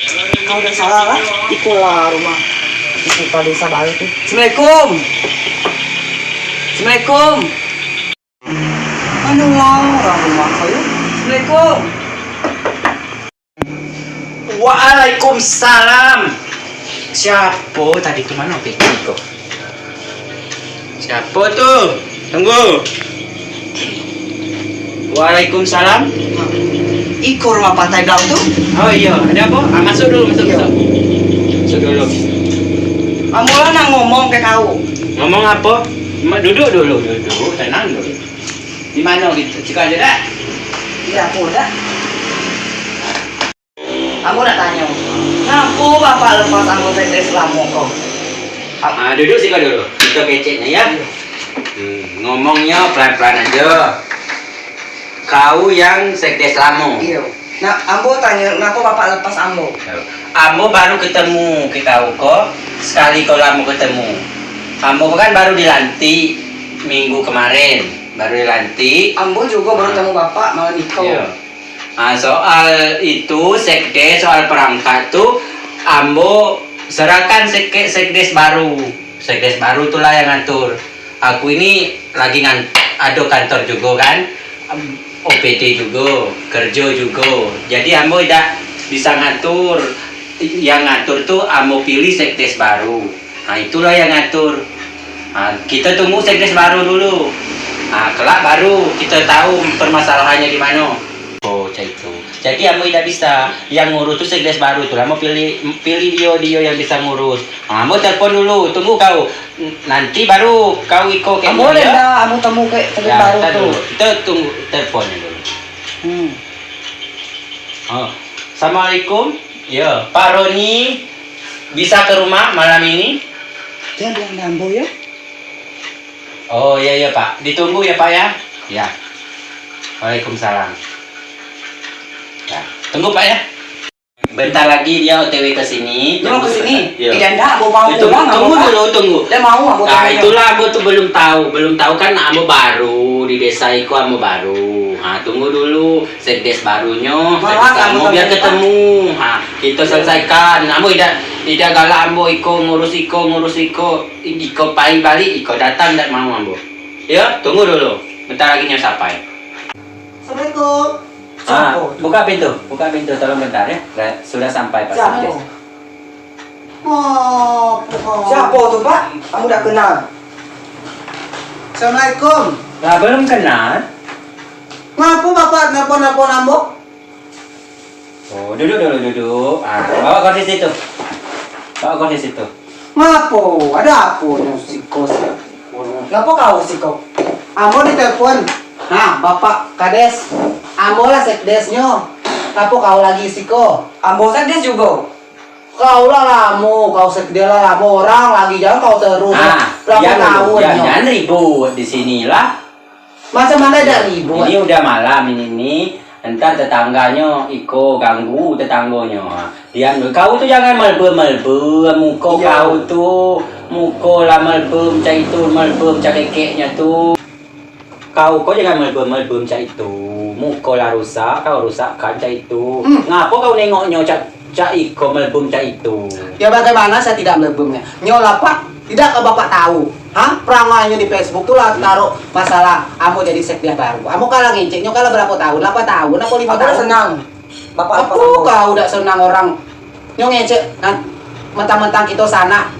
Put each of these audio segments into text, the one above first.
Kau udah salah lah. Itulah rumah di kepala desa baru tuh. Assalamualaikum. Assalamualaikum. Anu lah orang rumah kau ya. Assalamualaikum. Waalaikumsalam. Siapa tadi tuh mana Peko? Siapa tuh? Tunggu. Waalaikumsalam. Iko rumah pantai Blau tuh. Oh iya, ada apa? Masuk dulu, masuk dulu. Kamu lah nang ngomong ke kau. Ngomong apa? Duduk dulu, tenang dulu. Di mana gitu? Cika aja dah. Di dapur dah. Kamu udah tanya. Ngapu bapak lepas anggota Islam kau. Duduk sih dulu. Kita keceknya ya. Ngomongnya pelan-pelan aja. Kau yang sekdes Lamo. Iya. Nah, ambo tanya, kenapa bapak lepas ambo? Ambo baru ketemu ke kau kok. Sekali kau lama ketemu. Ambo kan baru dilantik minggu kemarin. Baru dilantik. Ambo juga baru ketemu bapak malah nikah. Iya. Soal itu sekdes, soal perangkat tuh Ambo serahkan sekdes baru. Sekdes baru itulah yang ngatur. Aku ini lagi ada kantor juga kan. OPD juga, kerja juga. Jadi Ambo tidak bisa ngatur. Yang ngatur tuh Ambo pilih sekdes baru. Nah itulah yang ngatur. Kita tunggu sekdes baru dulu. Kelak baru kita tahu permasalahannya di mana. Oh, itu. Jadi Ambo tidak bisa. Yang ngurus tuh sekdes baru tuh. Ambo pilih dia yang bisa ngurus. Ambo telepon dulu. Tunggu kau. Nanti baru kau ikut ke boleh dah, kamu temu ke sekdes baru tuh. Kita tunggu teleponnya dulu. Assalamualaikum. Ya, Pak Roni bisa ke rumah malam ini? Jangan bilang Ambo ya. Oh iya Pak. Ditunggu ya Pak ya. Ya. Waalaikumsalam. Ya. Tunggu Pak ya. Bentar lagi dia OTW ke sini. Mau ke sini? Iya. Tidak ada, Ambo mau pulang. Tunggu. Dia mau Ambo. Itulah Ambo tuh belum tahu kan Ambo baru di desa itu Ambo baru. Tunggu dulu sekdes barunya. Ambo biar ketemu. Kita selesaikan. Ambo tidak galak Ambo ngurus iko paling balik iko datang tidak mau Ambo. Ya, tunggu dulu. Bentar lagi sampai. Assalamualaikum. Buka pintu, tolong bentar ya. Sudah sampai Pak Sekdes. Siapa tuh Pak? Kamu udah kenal? Assalamualaikum. Belum kenal. Ngapu bapak nelpon Ambo? Oh, duduk. Bawa kursi situ. Ngapu? Ada apa siko? Ngapa kau siko? Ambo ditelepon. Nah, bapak kades. Ambo lah sekdesnya. Ngapa kau lagi siko? Ambo sekdes juga. Kau lah lamu, kau sekdes lah lamu orang lagi jangan kau terus. Jangan ribut di sinilah. Masa mana ada ribut? Ini udah malam ini. Entar tetangganya Iko ganggu tetangganya. Kau tuh jangan melbem muka kau tuh. Muka lah melbem cak kekeknya tuh. Kau jangan melbem cak itu. Muka lah rusak, kau rusakkan cak itu. Ngapa kau nengoknya cak Iko melbem cak itu? Ya bagaimana saya tidak melbemnya? Nyola Pak, tidak ke bapak tahu. Perangainya di Facebook tuh lah taruh masalah Ambo jadi sekdes baru. Ambo kalah ngecek, kalah berapa tahun? 8 tahun, apa 5 tahun? Senang. Bapak apa kau udah senang orang ngecek, mentang-mentang kita sana.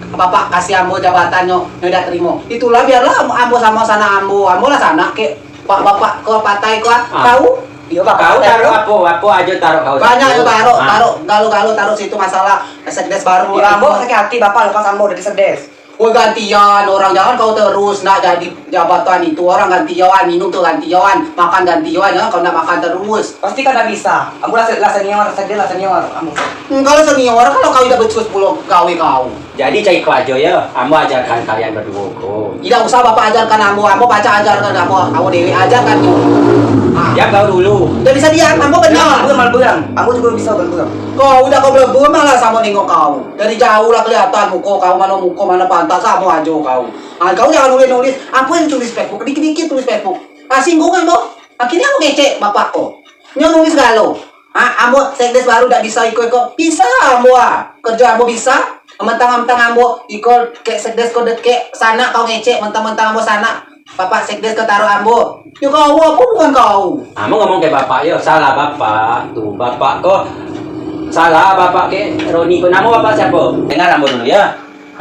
Bapak kasih Ambo jabatan udah terima. Itulah biarlah Ambo sama sana Ambo lah sana ke bapak ke pantai tahu? Iya bapak. Kau taruh apa aja taruh kau. Banyak itu taruh galau taruh situ masalah sekdes baru. Ambo sakit hati bapak lepas Ambo dari sekdes. Woi gantian orang jangan kau terus nak jadi jabatan itu orang gantian minum tuh gantian makan gantian jangan kau nak makan terus pasti kan tak bisa ambo lah senior ambo kalau senior kalau kau udah becus 10 gawe kau jadi cai kau aja ya ambo ajarkan kalian berdua kok tidak usah bapak ajarkan ambo baca ajarkan ambo dewi ajarkan ya kau dulu udah bisa diam ambo benar ambo juga bisa berbuang kau udah kau berbuang malah sama nengok kau dari jauh lah kelihatan muka kau mana pantas sama aja kau. Kau jangan nulis. Apa yang tulis Facebook? Dikit-dikit tulis Facebook. Singgungan lo. Akhirnya aku ngecek bapak kok. Nyo nulis galau. Ambo sekdes baru tidak bisa ikut. Bisa ambo kerja ambo bisa. Mentang-mentang ambo ikut ke sekdes kau dek sana kau ngecek mentang-mentang ambo sana. Bapak sekdes kau taruh ambo. Ya kau apa bukan kau. Kamu ngomong ke bapak yo, salah bapak. Tuh, bapak kok salah bapak ke Roni. Nama bapak siapa? Dengar ambo dulu ya.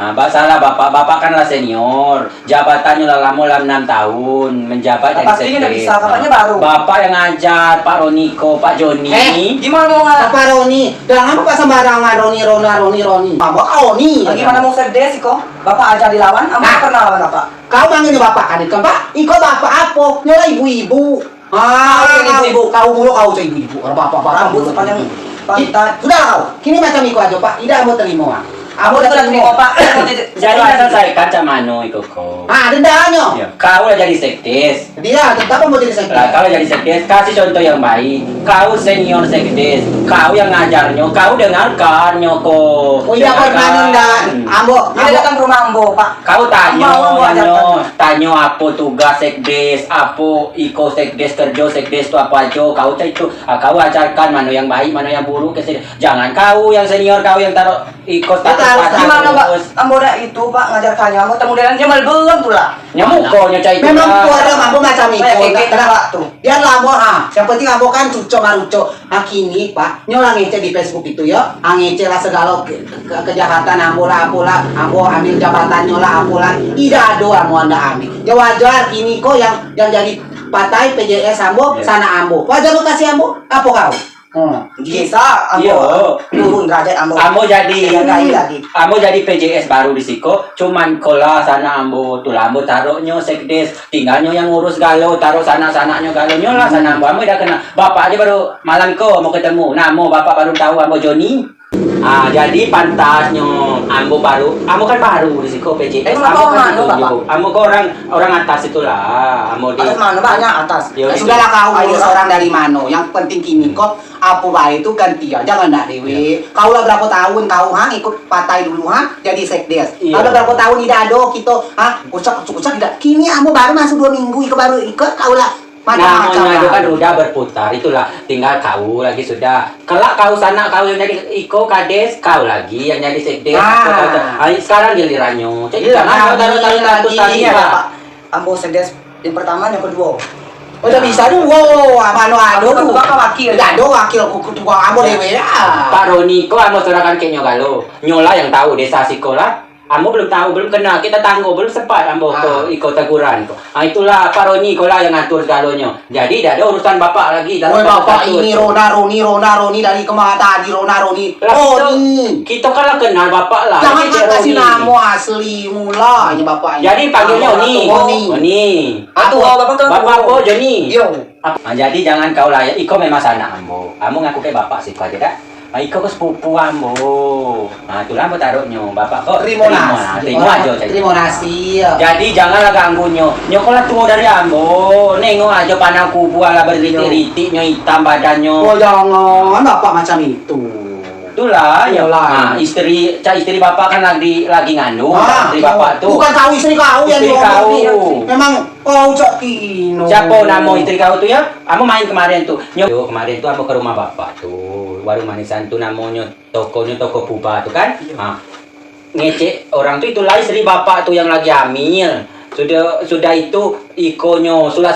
Salah bapak kanlah senior, jabatannya lah lama 6 tahun menjabat jadi Pastinya nggak sekdes. bisa, kakaknya baru. Bapak yang ngajar Pak Roniko, Pak Joni. Gimana mau nggak? Bapak Roni, jangan apa sembarangan Roni. Bapak Roni. Gimana mau sekdes sih kok? Bapak aja dilawan, Nah. pernah lawan bapak. Kau manggil bapak kan itu Pak? Iko bapak apa? Nyola ibu-ibu. Kau ibu-ibu. Kau mulu kau cek ibu-ibu. Bapak Rambut sepanjang pantat. Sudah kau. Kini macam iko aja Pak. Tidak mau terima. Aku Aku udah udah terima terima. pak. Jadi kita selesaikan camano itu kok. Dendanya. Ya, kau udah jadi sekdes. Dia tetap mau jadi Lah, sekdes. kalau jadi sekdes, kasih contoh yang baik. Kau senior sekdes, kau yang ngajarnya, kau dengarkan nyoko. Oh iya pernah nundan. Ambo. Dia datang ke rumah ambo pak. Kau tanya, Mau ajarkan. tanya apa tugas sekdes, apa iko sekdes kerja sekdes itu apa aja. Kau itu, kau ajarkan mana yang baik, mana yang buruk. Jangan kau yang senior, kau yang taruh iko Gimana pak? Ambo dah itu pak ngajarkannya. Ambo temu dengan dia malah belum tuh lah. Nyamuk kok nyocai itu. Memang keluarga mampu macam itu. Kayak keke Kenapa? pak tuh. Dia lamo Yang penting ambo kan cuco maruco. Kini Pak, nyola ngece di Facebook itu ya. Ngece lah segala kejahatan ambo lah. Ambo ambil jabatan nyola ambo lah. Tidak ada ambo anda ambil. Ya wajar kini kok yang jadi partai PJS ambo sana ambo. Wajar lu kasih ambo? Apa kau? Bisa Iya. ambo turun derajat ambo. Ambo jadi lagi. Ambo jadi PJS baru di Siko, cuman kola sana ambo tuh ambo taruhnya sekdes, tinggalnya yang ngurus galau, taruh sana-sananya galaunya lah sana ambo udah kena. Bapak aja baru malam ko mau ketemu, namo bapak baru tahu ambo Joni. Jadi pantasnya ambo kan baru di Siko PJS. Emang kau mana, Bapak? Ambo kau orang atas itulah, ambo di Atas mana banyak atas. Yo, Sudahlah kau Ayo, urus orang dari mana. Yang penting kini kok apa baik itu ganti aja jangan nak dewe. Kau lah berapa tahun kau ikut partai dulu jadi sekdes. Iya. Kau lah berapa tahun tidak ada kita ucap tidak. Kini kamu baru masuk 2 minggu ikut baru ikut kau lah macam-macam. Namanya itu kan udah berputar, itulah tinggal kau lagi sudah. Kelak kau sana kau yang jadi iko kades, kau lagi yang jadi sekdes. Sekarang gilirannya. Jadi jangan kau taruh status tadi ya Pak. pak. Ambo sekdes yang pertama yang kedua. Udah bisa dulu. Mano Ambo kedua kan wakil. Tidak ada wakil ketua kamu dewe ya. Pak Roni kok amo serahkan ke Nyogalo. Nyola yang tahu desa Sikola. Amo belum tahu, belum kenal, kita tangguh, belum sempat ambo ke ikut teguran kok. Itulah Pak Roni kola yang ngatur segalanya. Jadi tidak ada urusan bapak lagi dalam Bapak status. ini Roni dari kemana tadi Roni. Lah, Roni. kita kan lah kenal bapak lah. Jangan Ini kan kasih Roni. nama asli mulanya bapaknya. Jadi panggilnya Oni. Oni. Atau bapak tuh. Bapak apa Joni? Yo. Jadi jangan kau layak. Iko memang sana ambo. Ambo ngaku ke bapak sih aja dah. Iko ke sepupu ambo. Itulah ambo taruhnya. Bapak kok Terima aja. Terima kasih. Jadi janganlah ganggu nyo. Nyo kalau tunggu dari ambo. Nengok aja panah kubu ala berlitik-litik nyo hitam badannya. Oh jangan bapak macam itu. Itulah ya Iyalah. istri bapak kan lagi ngandung. Istri bapak tuh. Bukan kau istri kau yang Istri diomongin. kau. Memang kau cak kino. Siapa nama istri kau tuh ya? Amo main kemarin tuh. Kemarin tuh amo ke rumah bapak tuh. Warung manisan tuh namanya toko pupa tuh kan. Ngecek orang tuh itulah istri bapak tuh yang lagi hamil. Sudah itu ikonyo sula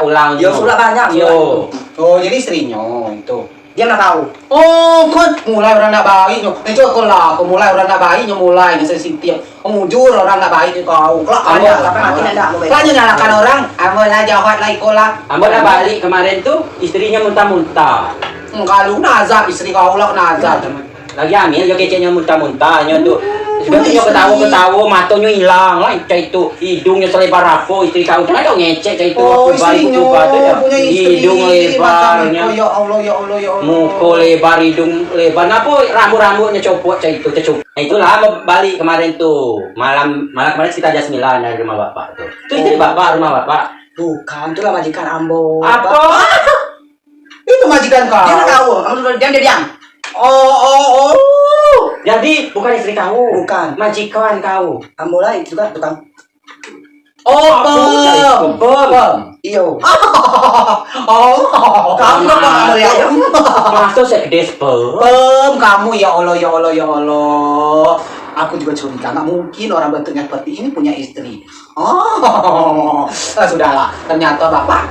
ulang. Yo sudah banyak. Yo. Oh jadi istrinya itu. Dia nggak tahu. Oh, kan mulai orang nak baik nyo. Coba lah, mulai orang nak baik nyo mulai sensitif. Mujur orang nak baik kau. Kelak Ada, ada. tapi mati ada. Kan nyalakan orang, ambo lah jawab lah ikola. Amo dah balik kemarin tuh istrinya muntah-muntah. Kalau nazar istri kau lah nazar. Lagi hamil yo kecenya muntah-muntah nyo tuh. Sudah nyo ketawa-ketawa matanya hilang lah itu hidungnya selebar apa istri kau tuh ada ngecek itu Oh, balik istrinya kubat tuh ya. punya istri. Hidung lebarnya. Ya Allah, ya Allah, ya Allah. Muka lebar, hidung lebar. Ngapa rambut-rambutnya copot itu tercup. Itulah balik kemarin tuh. Malam kemarin kita jasmilan dari rumah bapak tuh. Itu istri bapak, rumah bapak. Bukan, itulah majikan ambo. Apa? Itu majikan kau. Dia nggak tahu. Ambo sudah diam. Oh. Jadi bukan istri kau. Bukan. Majikan kau. Ambo lah itu kan tukang Oh, Bem. Iyo. Oh, Kamu apa kamu ya? Masuk sekdes bem. Kamu ya Allah, ya Allah, ya Allah. Aku juga curiga, nggak mungkin orang bentuknya seperti ini punya istri. Oh, sudahlah. Ternyata bapak,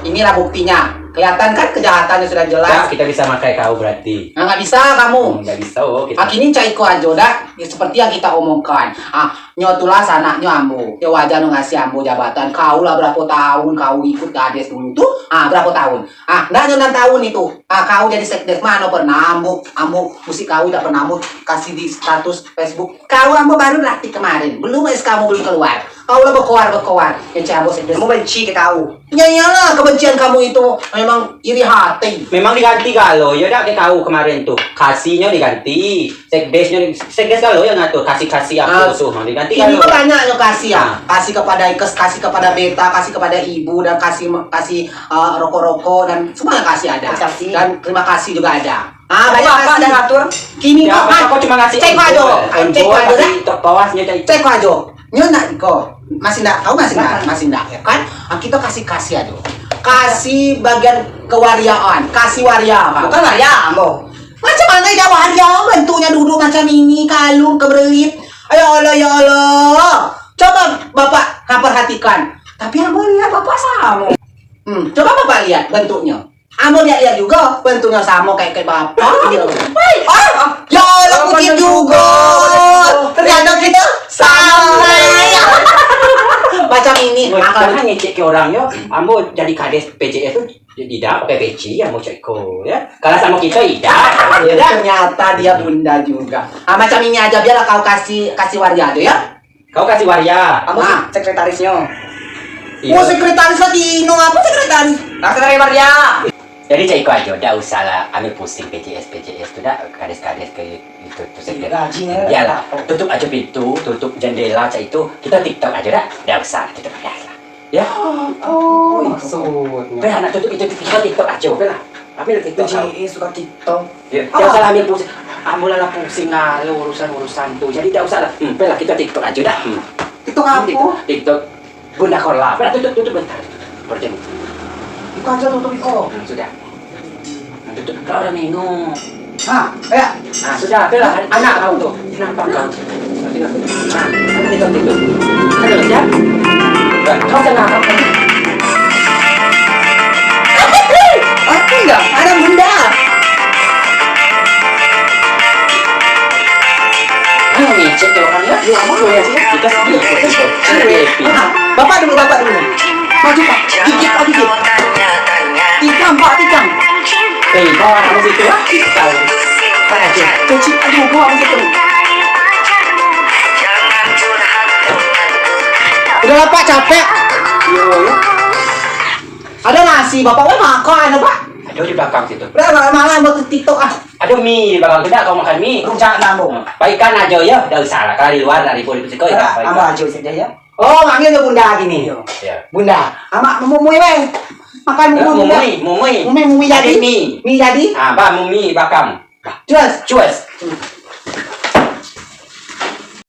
inilah buktinya. Kelihatan kan kejahatannya sudah jelas. Ya, kita bisa pakai kau berarti. Nggak bisa kamu. Nggak bisa, oh. Kita. Kini caiko aja dah, ya, seperti yang kita omongkan. Nyotulah anaknya ambo. Ya wajar nu ngasih ambo jabatan. Kau lah berapa tahun kau ikut kades dulu tuh? Berapa tahun? Nggak 6 tahun itu. Kau jadi sekdes mana pernah ambo musik kau tidak pernah ambo kasih di status Facebook. Kau ambo baru latih kemarin. Belum kamu belum keluar. Kau lah berkoar. Yang ambo sekdes. Kamu benci ke tahu. Ya iyalah, kebencian kamu itu memang iri hati. Memang diganti kalau ya udah kita tahu kemarin tuh kasihnya diganti sekdes kalau yang ngatur kasih aku tuh diganti Ini kalau banyaknya kasih ya, kasih kepada Ikes, kasih kepada Beta, kasih kepada ibu dan kasih rokok-rokok dan semuanya kasih ada. Kasih. Dan terima kasih juga ada. Banyak Banyak apa ada kasih. ngatur? Kini ya kok aku cuma ngasih cek aja, cek aja dah. tok bawahnya cek Cek aja. Nyo nak kok masih enggak? Kau masih enggak ya kan? Kita kasih aja. Kasih bagian kewariaan, kasih waria. Bukan lah ya, ambo. Macam mana dia waria? Bentuknya duduk macam ini, kalung, keberit. Ya Allah, ya Allah. Coba Bapak perhatikan. Tapi Ambo lihat Bapak sama. Coba Bapak lihat bentuknya. Ambo lihat juga bentuknya sama kayak Bapak. Ya Allah, putih juga. Ternyata kita sama. Macam ini. karena ngecek ke orangnya ambo jadi kades PCS tuh tidak pakai peci ambo cek ko ya kalau sama kita tidak Ya, ternyata dia bunda juga. Macam ini aja biar kau kasih waria aja ya. kau kasih waria Ambo sekretarisnya. Oh, sekretaris lagi. Apa sekretaris? Sekretaris Maria. jadi cek ko aja udah usah lah ambil pusing PCS tuh dah kades ke itu tuh sekdes Gajinya. ya lah tutup aja pintu tutup jendela cek itu kita TikTok aja dah udah usah kita pakai lah ya Oh, maksudnya. udah anak tutup itu kita TikTok aja udah lah ambil TikTok kau. PCI suka TikTok. Ya, jangan salah ambil pusing. Ambo lah pusing ngalo urusan tuh. Jadi tidak usah lah. Lah kita TikTok aja dah. Itu kamu. TikTok Bunda Korla. Tutup bentar. Berjam. Itu aja tutup Iko. Sudah. Tutup kau udah minum. Ya. Nah, sudah. Lah anak kau tuh. Nampak kau. TikTok. Ada ya? Kau tenang kau. Aku enggak ada bunda. Ayo ngecek ke orang ya. Lu ambo ya sih. Kita sendiri. Bapak dulu. Maju Pak. Gigit Pak gigit. Tikam. Bawa kamu situ. Pak aja. Cuci aduh gua habis itu. Udah lah Pak, capek. Ada nasi, Bapak mau makan Pak. Ada di belakang situ. Udah malam buat TikTok Ada mie di belakang tidak kau makan mie. Rujak nambung. Baikkan aja ya, udah usah lah. Kalau di luar dari politik kau ya. Ambo aja saja ya. Oh, manggilnya bunda gini. Ya. Bunda, mumi weh. Makan mumi. Mumi Mumi jadi. mie. Mie jadi. Bah mumi bakam. Cuas. Cuas.